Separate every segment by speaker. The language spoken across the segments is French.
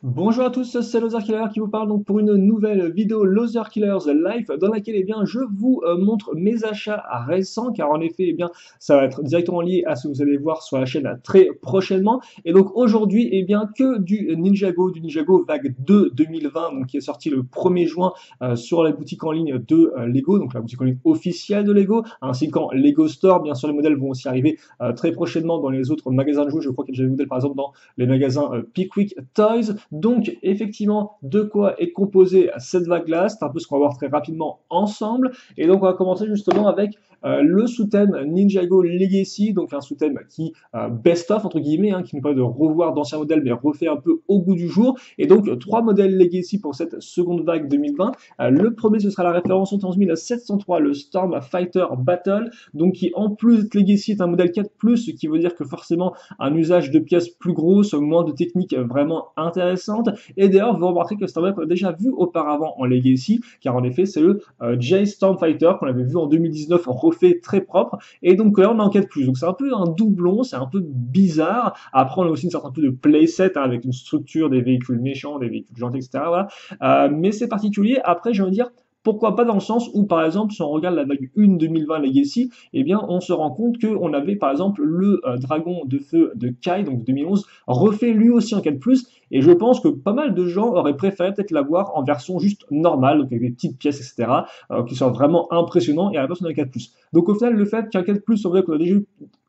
Speaker 1: Bonjour à tous, c'est Loser Killer qui vous parle donc pour une nouvelle vidéo Loser Killers Live dans laquelle je vous montre mes achats récents car en effet ça va être directement lié à ce que vous allez voir sur la chaîne très prochainement et donc aujourd'hui que du Ninjago Vague 2 2020 donc qui est sorti le 1er juin sur la boutique en ligne de Lego, donc la boutique en ligne officielle de Lego, ainsi qu'en Lego Store. Bien sûr les modèles vont aussi arriver très prochainement dans les autres magasins de jouets. Je crois qu'il y a déjà des modèles par exemple dans les magasins Pickwick Toys. Donc, effectivement, de quoi est composée cette vague-là? C'est un peu ce qu'on va voir très rapidement ensemble. Et donc, on va commencer justement avec le sous-thème Ninjago Legacy, donc un sous-thème qui best-of, entre guillemets, qui nous permet de revoir d'anciens modèles, mais refait un peu au goût du jour. Et donc, trois modèles Legacy pour cette seconde vague 2020. Le premier, ce sera la référence 11703, le Storm Fighter Battle, donc qui, en plus de Legacy, est un modèle 4+, ce qui veut dire que forcément, un usage de pièces plus grosses, moins de techniques vraiment intéressantes. Et d'ailleurs, vous remarquerez que c'est un modèle qu'on a déjà vu auparavant en Legacy, car en effet, c'est le J Stormfighter qu'on avait vu en 2019 refait très propre. Et donc là, on a en 4+. Donc c'est un peu un doublon, c'est un peu bizarre. Après, on a aussi une sorte un peu de playset avec une structure des véhicules méchants, des véhicules gentils, etc. Voilà. Mais c'est particulier. Après, j'ai envie de dire, pourquoi pas dans le sens où, par exemple, si on regarde la vague 1 2020 Legacy, on se rend compte qu'on avait, par exemple, le dragon de feu de Kai, donc de 2011, refait lui aussi en 4+, et je pense que pas mal de gens auraient préféré peut-être l'avoir en version juste normale, donc avec des petites pièces, etc., qui soit vraiment impressionnant, et à la place on a 4+. Donc au final, le fait qu'un 4+, sur vrai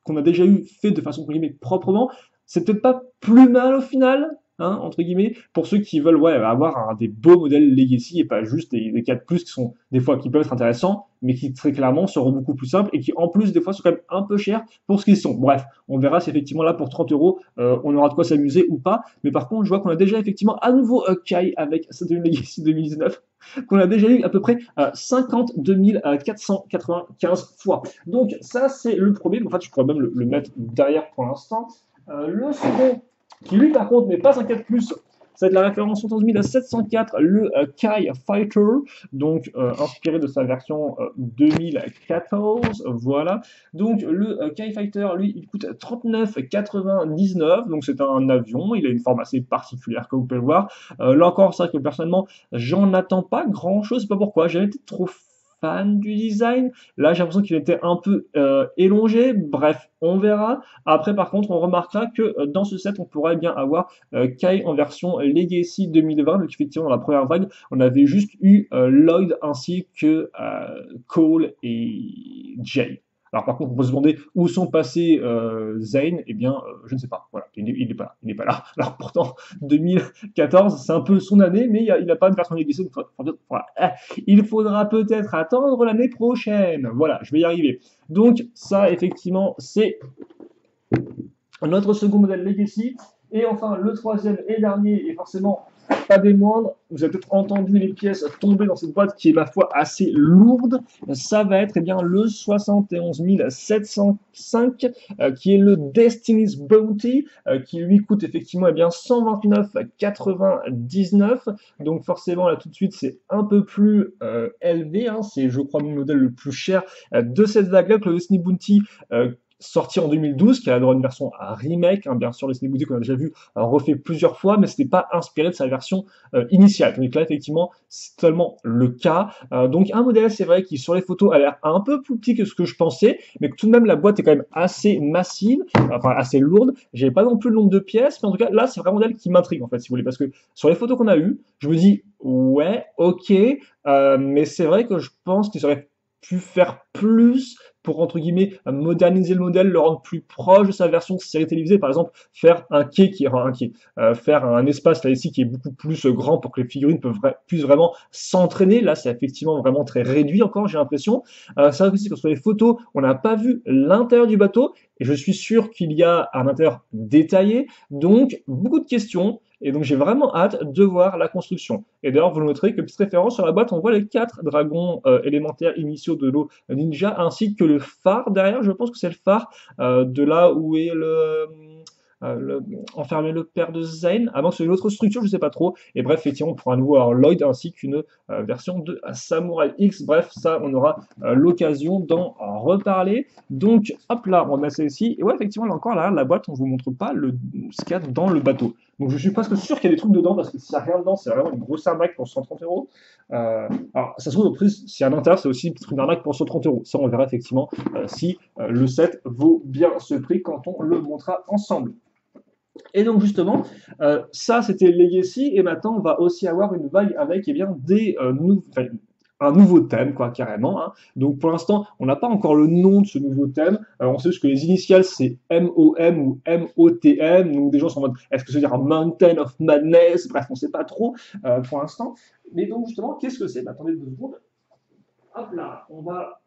Speaker 1: qu'on a déjà eu fait de façon, entre guillemets, proprement, c'est peut-être pas plus mal au final, entre guillemets, pour ceux qui veulent avoir des beaux modèles Legacy et pas juste des 4+, qui sont des fois qui peuvent être intéressants, mais qui très clairement seront beaucoup plus simples et qui en plus des fois sont quand même un peu chers pour ce qu'ils sont. Bref, on verra si effectivement là pour 30 euros on aura de quoi s'amuser ou pas. Mais par contre, je vois qu'on a déjà effectivement à nouveau Kai avec Saturn Legacy 2019, qu'on a déjà eu à peu près 52 495 fois. Donc ça c'est le premier. En fait, je pourrais même le mettre derrière pour l'instant. Le second, qui lui par contre n'est pas un 4+, ça va être la référence 11704, le Kai Fighter, donc inspiré de sa version 2014, voilà. Donc le Kai Fighter, lui, il coûte 39,99, donc c'est un avion, il a une forme assez particulière comme vous pouvez le voir. Là encore, c'est vrai que personnellement, j'en attends pas grand-chose, c'est pas pourquoi, j'ai jamais été trop fan du design. Là, j'ai l'impression qu'il était un peu élongé, bref, on verra. Après, par contre, on remarquera que dans ce set, on pourrait bien avoir Kai en version Legacy 2020, donc effectivement, dans la première vague, on avait juste eu Lloyd ainsi que Cole et Jay. Alors par contre, on peut se demander où sont passés Zane, je ne sais pas. Voilà, il n'est pas là. Il n'est pas là. Alors pourtant, 2014, c'est un peu son année, mais il n'a pas de version Legacy. Donc, voilà. Il faudra peut-être attendre l'année prochaine. Voilà, je vais y arriver. Donc ça, effectivement, c'est notre second modèle Legacy. Et enfin, le troisième et dernier, et forcément pas des moindres, vous avez peut-être entendu les pièces tomber dans cette boîte qui est, ma foi, assez lourde. Ça va être le 71 705, qui est le Destiny's Bounty, qui lui coûte effectivement 129,99. Donc forcément, là tout de suite, c'est un peu plus élevé. C'est, je crois, le modèle le plus cher de cette vague-là, que le Destiny Bounty, sorti en 2012, qui a droit à une version à remake, bien sûr, le Disney Boutique qu'on a déjà vu refait plusieurs fois, mais c'était pas inspiré de sa version initiale. Donc là, effectivement, c'est totalement le cas. Donc un modèle, c'est vrai, qui sur les photos a l'air un peu plus petit que ce que je pensais, mais que tout de même la boîte est quand même assez massive, enfin assez lourde. J'ai pas non plus le nombre de pièces, mais en tout cas là, c'est vraiment un modèle qui m'intrigue en fait, si vous voulez, parce que sur les photos qu'on a eues, je me dis ouais, ok, mais c'est vrai que je pense qu'il serait pu faire plus pour, entre guillemets, moderniser le modèle, le rendre plus proche de sa version série télévisée. Par exemple, faire un quai faire un espace là ici qui est beaucoup plus grand pour que les figurines puissent vraiment s'entraîner. Là, c'est effectivement vraiment très réduit encore, j'ai l'impression. C'est vrai aussi que sur les photos, on n'a pas vu l'intérieur du bateau, et je suis sûr qu'il y a un intérieur détaillé. Donc, beaucoup de questions. Et donc j'ai vraiment hâte de voir la construction. Et d'ailleurs, vous noterez que petite référence sur la boîte, on voit les 4 dragons élémentaires initiaux de l'eau ninja, ainsi que le phare derrière. Je pense que c'est le phare de là où est enfermer le père de Zane, avant que ce soit une autre structure, je sais pas trop. Et bref, effectivement, on pourra à nouveau avoir Lloyd ainsi qu'une version de Samurai X. Bref, ça, on aura l'occasion d'en reparler. Donc, hop là, on a ça ici. Et ouais, effectivement, là encore, là, la boîte, on vous montre pas ce qu'il y a dans le bateau. Donc je suis presque sûr qu'il y a des trucs dedans, parce que s'il n'y a rien dedans, c'est vraiment une grosse arnaque pour 130 euros. Alors ça se trouve, au plus, si à l'intérieur, c'est aussi une petite arnaque pour 130 euros. Ça, on verra effectivement si le set vaut bien ce prix quand on le montrera ensemble. Et donc justement, ça c'était Legacy, et maintenant on va aussi avoir une vague avec eh bien, un nouveau thème, quoi, carrément. Hein. Donc pour l'instant, on n'a pas encore le nom de ce nouveau thème. On sait juste que les initiales c'est MOM ou MOTM, donc des gens sont en mode est-ce que ça veut dire Mountain of Madness? Bref, on ne sait pas trop pour l'instant. Mais donc justement, qu'est-ce que c'est? Attendez 2 secondes. Hop là, on va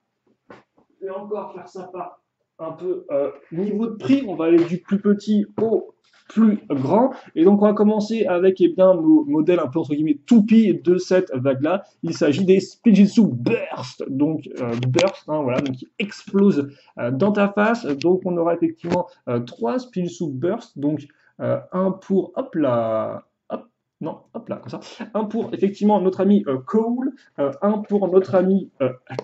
Speaker 1: encore faire ça par un peu niveau de prix. On va aller du plus petit au plus grand. Et donc, on va commencer avec eh bien, nos modèles un peu entre guillemets toupies de cette vague-là. Il s'agit des Spinjitzu Burst. Donc, Burst, hein, voilà, donc qui explose dans ta face. Donc, on aura effectivement 3 Spinjitzu Burst. Donc, un pour, hop là, non, hop là, comme ça. Un pour effectivement notre ami Cole, un pour notre ami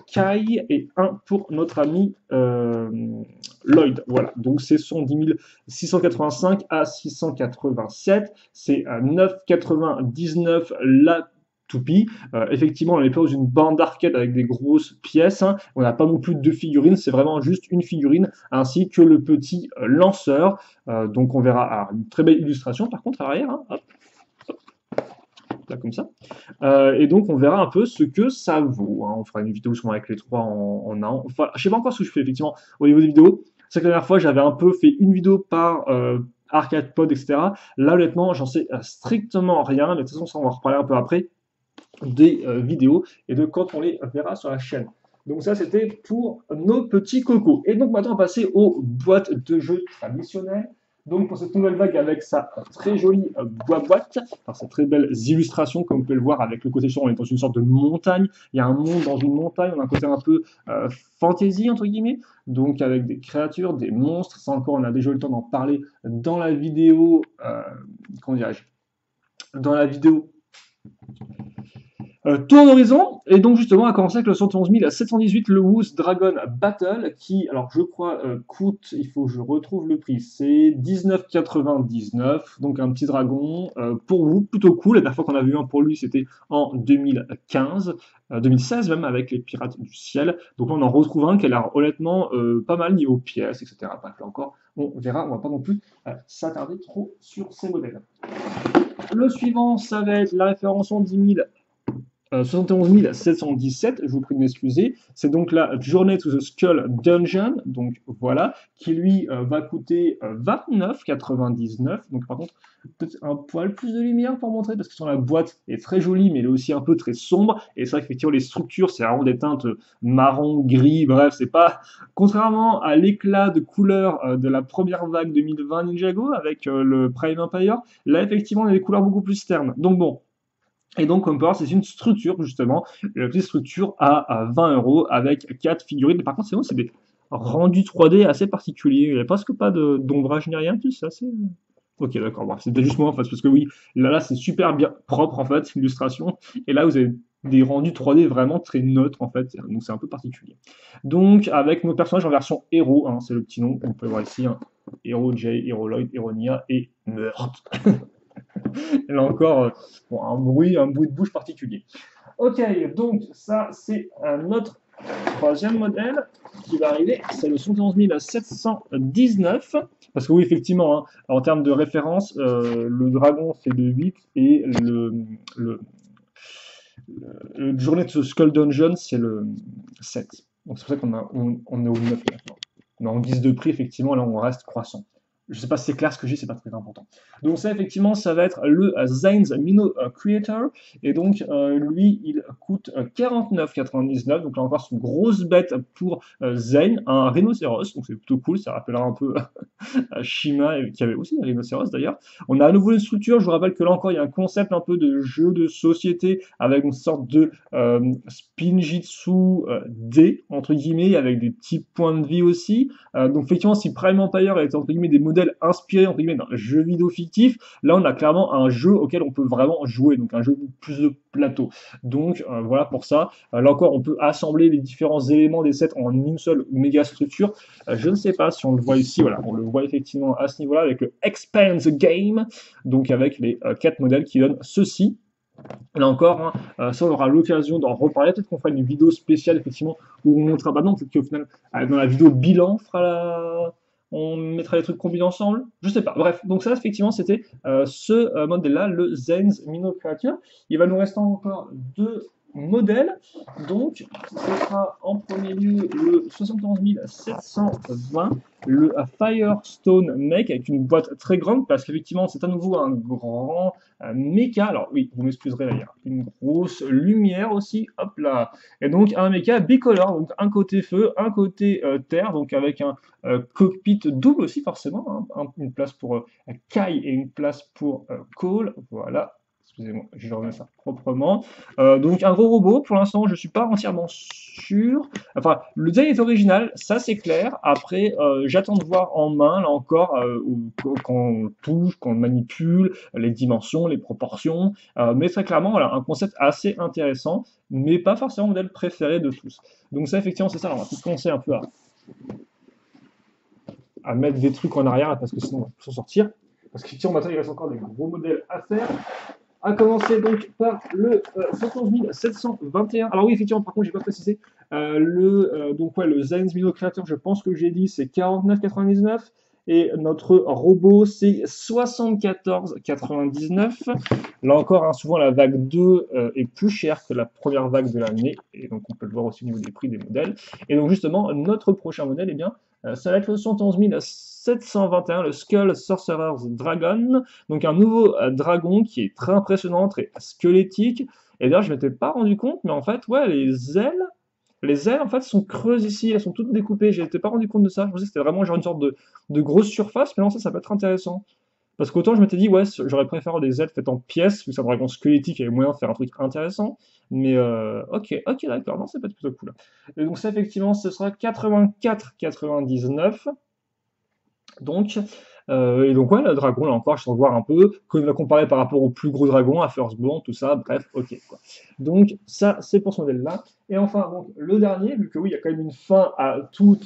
Speaker 1: Kai et un pour notre ami Lloyd. Voilà, donc c'est son 10 685 à 687. C'est à 9,99 la toupie. Effectivement, on est pas dans une bande d'arcade avec des grosses pièces. Hein. On n'a pas non plus 2 figurines, c'est vraiment juste une figurine ainsi que le petit lanceur. Donc on verra une très belle illustration par contre à l'arrière. Hein. Hop. Là, comme ça. Et donc, on verra un peu ce que ça vaut. Hein. On fera une vidéo souvent avec les 3 en un. Enfin, je sais pas encore ce que je fais, effectivement, au niveau des vidéos. C'est que la dernière fois, j'avais un peu fait une vidéo par Arcade Pod, etc. Là, honnêtement, j'en sais strictement rien. Mais de toute façon, ça, on va en reparler un peu après des vidéos et de quand on les verra sur la chaîne. Donc ça, c'était pour nos petits cocos. Et donc, maintenant, on va passer aux boîtes de jeux traditionnelles. Donc pour cette nouvelle vague avec sa très jolie boîte, enfin ces très belles illustrations comme vous pouvez le voir avec le côté sur, on est dans une sorte de montagne, il y a un monde dans une montagne, on a un côté un peu fantasy entre guillemets, donc avec des créatures, des monstres, ça encore on a déjà eu le temps d'en parler dans la vidéo, comment dirais-je, dans la vidéo Tour d'horizon, et donc justement à commencer avec le 111 718, le Woos Dragon Battle, qui, alors je crois, coûte, il faut que je retrouve le prix, c'est 19,99, donc un petit dragon, pour vous, plutôt cool. La dernière fois qu'on a vu un pour lui, c'était en 2015, 2016 même, avec les Pirates du Ciel. Donc là, on en retrouve un qui a l'air honnêtement pas mal niveau pièces, etc. Bref, là encore, on verra, on va pas non plus s'attarder trop sur ces modèles. Le suivant, ça va être la référence en 10 000. 71 717, je vous prie de m'excuser. C'est donc la Journey to the Skull Dungeon, donc voilà, qui lui va coûter 29,99. Donc par contre, peut-être un poil plus de lumière pour montrer, parce que sur la boîte est très jolie, mais elle est aussi un peu très sombre. Et c'est vrai qu'effectivement, les structures, c'est vraiment des teintes marron, gris, bref, c'est pas. Contrairement à l'éclat de couleur de la première vague 2020 Ninjago avec le Prime Empire, là effectivement, on a des couleurs beaucoup plus ternes. Donc bon. Et donc, comme peut c'est une structure, justement, une petite structure à 20 € avec 4 figurines. Mais par contre, c'est des rendus 3D assez particuliers. Il n'y a presque pas d'ombrage ni rien, c'est assez. Ok, d'accord, bon, c'était juste moi en fait, parce que oui, là c'est super bien propre en fait, l'illustration. Et là, vous avez des rendus 3D vraiment très neutres en fait, donc c'est un peu particulier. Donc, avec nos personnages en version héros, hein, c'est le petit nom, on peut voir ici, hein, Hero J, Hero Lloyd, Hero Nia et Meurtre. Là encore, bon, un bruit de bouche particulier. Ok, donc ça c'est notre troisième modèle qui va arriver, c'est le 71 719, parce que oui, effectivement, hein, en termes de référence, le dragon c'est le 8 et le Journée de Skull Dungeon c'est le 7. Donc c'est pour ça on est au 9 maintenant. Mais en guise de prix, effectivement, là on reste croissant. Je sais pas si c'est clair ce que j'ai, c'est pas très important. Donc ça, effectivement, ça va être le Zane's Mino Creator. Et donc, lui, il coûte 49,99. Donc là encore, c'est une grosse bête pour Zane, un rhinocéros. Donc c'est plutôt cool, ça rappellera un peu Shima, qui avait aussi un rhinocéros d'ailleurs. On a à nouveau une structure, je vous rappelle que là encore, il y a un concept un peu de jeu de société avec une sorte de Spinjitzu D, entre guillemets, avec des petits points de vie aussi. Donc effectivement, si Prime Empire est entre guillemets des modèles modèle inspiré entre guillemets d'un jeu vidéo fictif. Là, on a clairement un jeu auquel on peut vraiment jouer, donc un jeu plus de plateau. Donc voilà pour ça. Là encore, on peut assembler les différents éléments des sets en une seule méga structure. Je ne sais pas si on le voit ici, voilà, on le voit effectivement à ce niveau-là avec le Expanse Game, donc avec les 4 modèles qui donnent ceci. Là encore, hein, ça on aura l'occasion d'en reparler. Peut-être qu'on fera une vidéo spéciale effectivement où on montrera. Bah non, peut-être qu'au final, dans la vidéo bilan, on mettra les trucs combinés ensemble. Je sais pas. Bref, donc ça effectivement c'était ce modèle-là, le Zen's Mino Creature. Il va nous rester encore 2 modèles. Donc, ce sera en premier lieu le 71 720, le Firestone Make avec une boîte très grande parce qu'effectivement c'est à nouveau un grand méca. Alors oui, vous m'excuserez là, il y a une grosse lumière aussi, hop là. Et donc un méca bicolore, donc un côté feu, un côté terre, donc avec un cockpit double aussi forcément, hein, une place pour Kai et une place pour Cole. Voilà. Excusez-moi, je remets ça proprement. Donc un gros robot, pour l'instant je suis pas entièrement sûr. Enfin, le design est original, ça c'est clair. Après, j'attends de voir en main, là encore, quand on touche, quand on manipule, les dimensions, les proportions. Mais très clairement, voilà, un concept assez intéressant, mais pas forcément mon modèle préféré de tous. Donc ça, effectivement, c'est ça. On va tout commencer un peu à mettre des trucs en arrière, parce que sinon on va plus s'en sortir. Parce qu'effectivement, maintenant, il reste encore des gros modèles à faire. À commencer donc par le 71 721. Alors oui, effectivement, par contre, j'ai pas précisé. Donc ouais, le Zen's Mino Creator, je pense que j'ai dit, c'est 49,99. Et notre robot, c'est 74,99. Là encore, hein, souvent la vague 2 est plus chère que la première vague de l'année. Et donc on peut le voir aussi au niveau des prix des modèles. Et donc justement, notre prochain modèle, eh bien, ça va être le 71 721, le Skull Sorcerer's Dragon. Donc un nouveau dragon qui est très impressionnant, très squelettique. Et d'ailleurs, je m'étais pas rendu compte, mais en fait, ouais, les ailes en fait sont creuses ici, elles sont toutes découpées. Je n'étais pas rendu compte de ça. Je pensais que c'était vraiment genre une sorte de grosse surface, mais non, ça peut être intéressant. Parce qu'autant je m'étais dit, ouais, j'aurais préféré des ailes faites en pièces, vu que c'est un dragon squelettique, il y avait moyen de faire un truc intéressant. Mais ok, d'accord, non, ça peut être plutôt cool. Et donc ça, effectivement, ce sera 84,99. Donc, et donc ouais, le dragon, là encore, je vais voir un peu, quand il va comparer par rapport au plus gros dragon, à Firstborn, tout ça, bref, ok, quoi. Donc, ça, c'est pour ce modèle-là. Et enfin, donc, le dernier, vu que oui, il y a quand même une fin à tous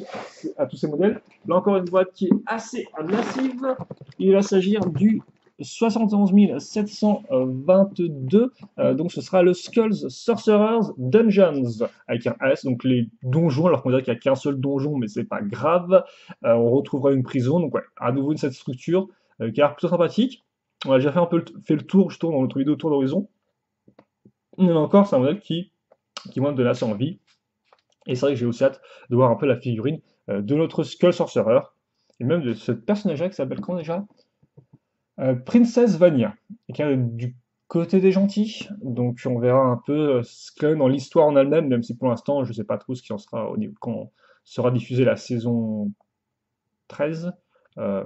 Speaker 1: ces modèles, là encore une boîte qui est assez massive, il va s'agir du 71 722, donc ce sera le Skulls Sorcerer's Dungeons, avec un S, donc les donjons, alors qu'on dirait qu'il n'y a qu'un seul donjon, mais c'est pas grave. On retrouvera une prison, donc ouais, à nouveau cette structure qui a l'air plutôt sympathique. On a déjà fait un peu fait le tour, justement, dans notre vidéo Tour d'Horizon. Mais encore, c'est un modèle qui m'a donné assez envie. Et c'est vrai que j'ai aussi hâte de voir un peu la figurine de notre Skull Sorcerer, et même de ce personnage-là qui s'appelle comment déjà Princess Vania, et qui est du côté des gentils, donc on verra un peu ce qu'il y a dans l'histoire en elle-même, même si pour l'instant je ne sais pas trop ce qui en sera au niveau quand sera diffusée la saison 13 en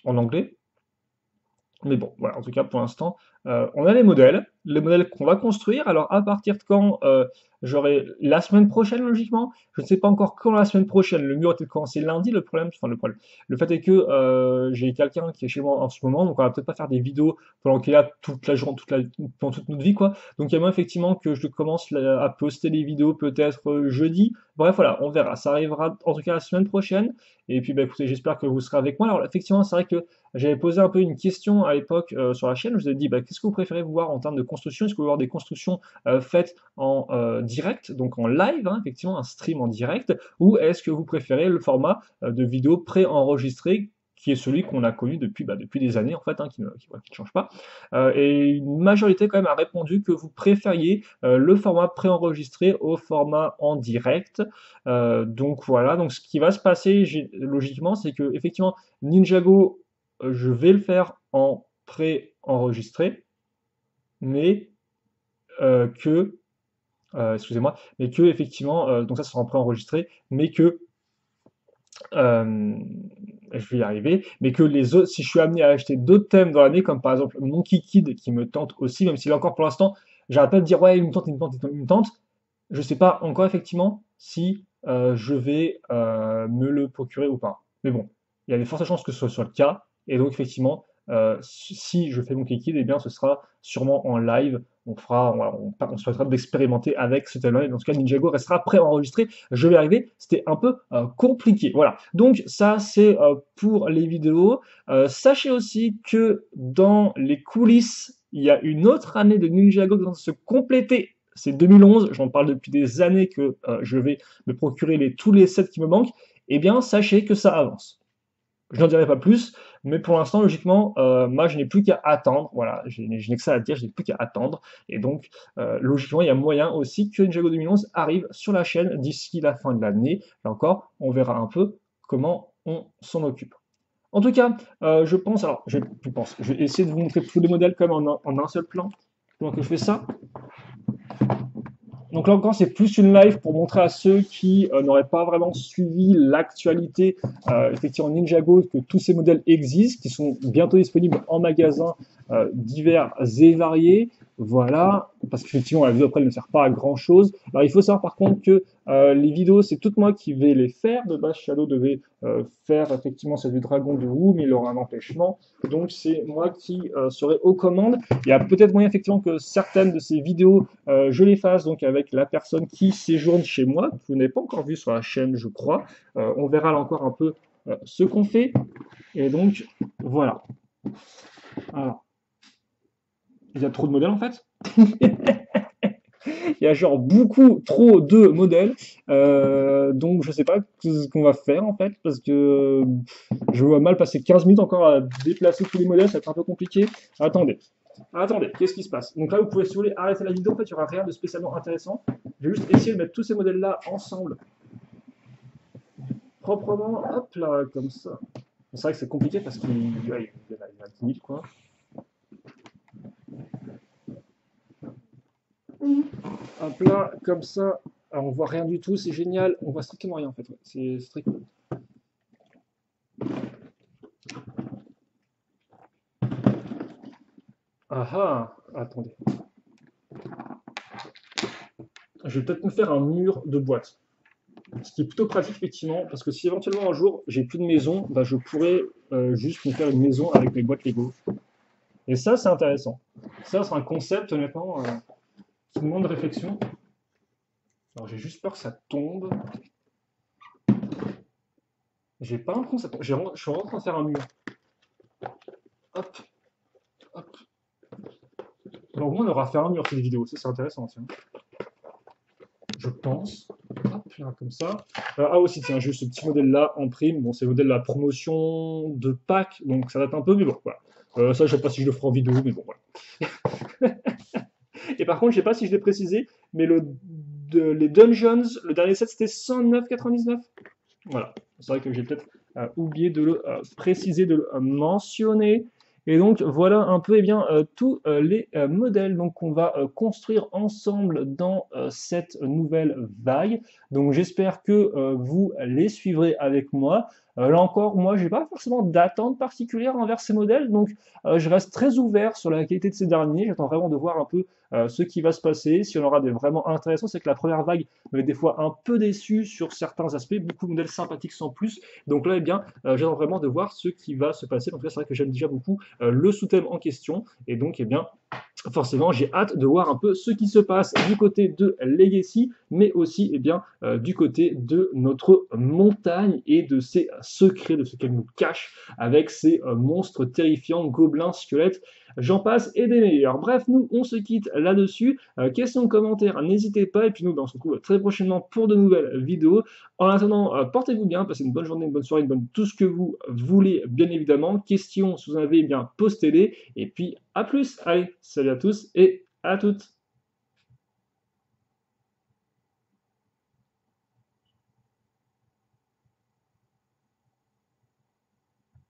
Speaker 1: anglais. Mais bon, voilà, en tout cas pour l'instant, on a les modèles qu'on va construire. Alors à partir de quand j'aurai la semaine prochaine logiquement, je ne sais pas encore quand la semaine prochaine. Le mur était commencé lundi, le fait est que j'ai quelqu'un qui est chez moi en ce moment, donc on va peut-être pas faire des vidéos pendant qu'il est là toute la journée, pendant toute notre vie quoi. Donc il y a moyen effectivement que je commence à poster les vidéos peut-être jeudi. Bref voilà, on verra. Ça arrivera en tout cas la semaine prochaine. Et puis bah écoutez, j'espère que vous serez avec moi. Alors effectivement, c'est vrai que j'avais posé un peu une question à l'époque sur la chaîne. Je vous ai dit, bah, qu'est-ce que vous préférez voir en termes de construction? Est-ce que vous voulez voir des constructions faites en direct, donc en live, hein, effectivement, un stream en direct, ou est-ce que vous préférez le format de vidéo pré-enregistré qui est celui qu'on a connu depuis des années en fait, hein, qui ne change pas. Et une majorité quand même a répondu que vous préfériez le format préenregistré au format en direct. Donc voilà, donc ce qui va se passer logiquement, c'est que effectivement Ninjago, je vais le faire en pré-enregistré, mais excusez-moi, mais que effectivement, donc ça sera en pré-enregistré, mais que je vais y arriver, mais que les autres, si je suis amené à acheter d'autres thèmes dans l'année, comme par exemple Monkey Kid qui me tente aussi, même s'il est encore pour l'instant, j'arrête pas de dire ouais, il me tente, il me tente. Je sais pas encore effectivement si je vais me le procurer ou pas. Mais bon, il y a des fortes chances que ce soit le cas. Et donc, effectivement, si je fais mon Kikid, eh bien, ce sera sûrement en live. On fera, on se permettra d'expérimenter avec ce thème-là. Et dans ce cas, Ninjago restera préenregistré. Je vais arriver. C'était un peu compliqué. Voilà. Donc, ça, c'est pour les vidéos. Sachez aussi que dans les coulisses, il y a une autre année de Ninjago qui va se compléter. C'est 2011. J'en parle depuis des années que je vais me procurer tous les sets qui me manquent. Eh bien, sachez que ça avance. Je n'en dirai pas plus, mais pour l'instant, logiquement, moi, je n'ai plus qu'à attendre. Voilà, je n'ai que ça à dire, je n'ai plus qu'à attendre. Et donc, logiquement, il y a moyen aussi que Ninjago 2011 arrive sur la chaîne d'ici la fin de l'année. Là encore, on verra un peu comment on s'en occupe. En tout cas, je pense, alors, je vais essayer de vous montrer tous les modèles comme en un seul plan. Comment que je fais ça? Donc là encore, c'est plus une live pour montrer à ceux qui n'auraient pas vraiment suivi l'actualité, effectivement Ninjago, que tous ces modèles existent, qui sont bientôt disponibles en magasin divers et variés. Voilà, parce qu'effectivement, la vidéo après elle ne sert pas à grand chose. Alors il faut savoir par contre que les vidéos, c'est tout moi qui vais les faire. De base, Shadow devait faire effectivement celle du dragon de Wu, mais il aura un empêchement. Donc c'est moi qui serai aux commandes. Il y a peut-être moyen effectivement que certaines de ces vidéos, je les fasse donc avec la personne qui séjourne chez moi, que vous n'avez pas encore vu sur la chaîne, je crois. On verra là encore un peu ce qu'on fait. Et donc, voilà. Alors, il y a trop de modèles en fait. Il y a genre beaucoup trop de modèles. Donc je sais pas ce qu'on va faire en fait, parce que je vois mal passer 15 minutes encore à déplacer tous les modèles, ça va être un peu compliqué. Attendez. Attendez, qu'est-ce qui se passe? Donc là, vous pouvez, si vous voulez, arrêter la vidéo. En fait, il n'y aura rien de spécialement intéressant. Je vais juste essayer de mettre tous ces modèles-là ensemble, proprement. Hop là, comme ça. C'est vrai que c'est compliqué parce qu'il y a 10 000, quoi. Hop là, comme ça. Alors, on voit rien du tout, c'est génial. On voit strictement rien, en fait. Ouais. C'est très cool. Ah ah, attendez. Je vais peut-être me faire un mur de boîte. Ce qui est plutôt pratique, effectivement, parce que si éventuellement un jour j'ai plus de maison, bah, je pourrais juste me faire une maison avec mes boîtes Lego. Et ça, c'est intéressant. Ça, c'est un concept, honnêtement, qui demande réflexion. Alors, j'ai juste peur que ça tombe. J'ai pas l'impression que ça tombe. Je suis en train de faire un mur. Hop, hop. Alors, au moins, on aura fait un mur cette vidéo. Ça, c'est intéressant, tiens. Je pense. Hop, là, comme ça. Ah aussi, tiens, juste ce petit modèle-là en prime. Bon, c'est le modèle de la promotion de Pâques, donc ça date un peu, mais bon, voilà. Ça, je sais pas si je le ferai en vidéo, mais bon, voilà. Et par contre, je sais pas si je l'ai précisé, mais les Dungeons, le dernier set, c'était 109,99. Voilà. C'est vrai que j'ai peut-être oublié de le préciser, de le mentionner. Et donc voilà un peu tous les modèles qu'on va construire ensemble dans cette nouvelle vague. Donc j'espère que vous les suivrez avec moi. Là encore, moi, j'ai pas forcément d'attente particulière envers ces modèles, donc je reste très ouvert sur la qualité de ces derniers. J'attends vraiment de voir un peu ce qui va se passer, si on aura des vraiment intéressants. C'est que la première vague m'avait des fois un peu déçu sur certains aspects, beaucoup de modèles sympathiques sans plus. Donc là, j'attends vraiment de voir ce qui va se passer. Donc là, c'est vrai que j'aime déjà beaucoup le sous-thème en question, et donc, forcément, j'ai hâte de voir un peu ce qui se passe du côté de Legacy, mais aussi du côté de notre montagne et de ses secrets, de ce qu'elle nous cache avec ces monstres terrifiants, gobelins, squelettes, j'en passe et des meilleurs. Bref, nous, on se quitte là-dessus. Questions, commentaires, n'hésitez pas. Et puis nous, on se retrouve très prochainement pour de nouvelles vidéos. En attendant, portez-vous bien, passez une bonne journée, une bonne soirée, tout ce que vous voulez, bien évidemment. Questions, si vous en avez, postez-les. Et puis, à plus. Allez, salut à tous et à toutes.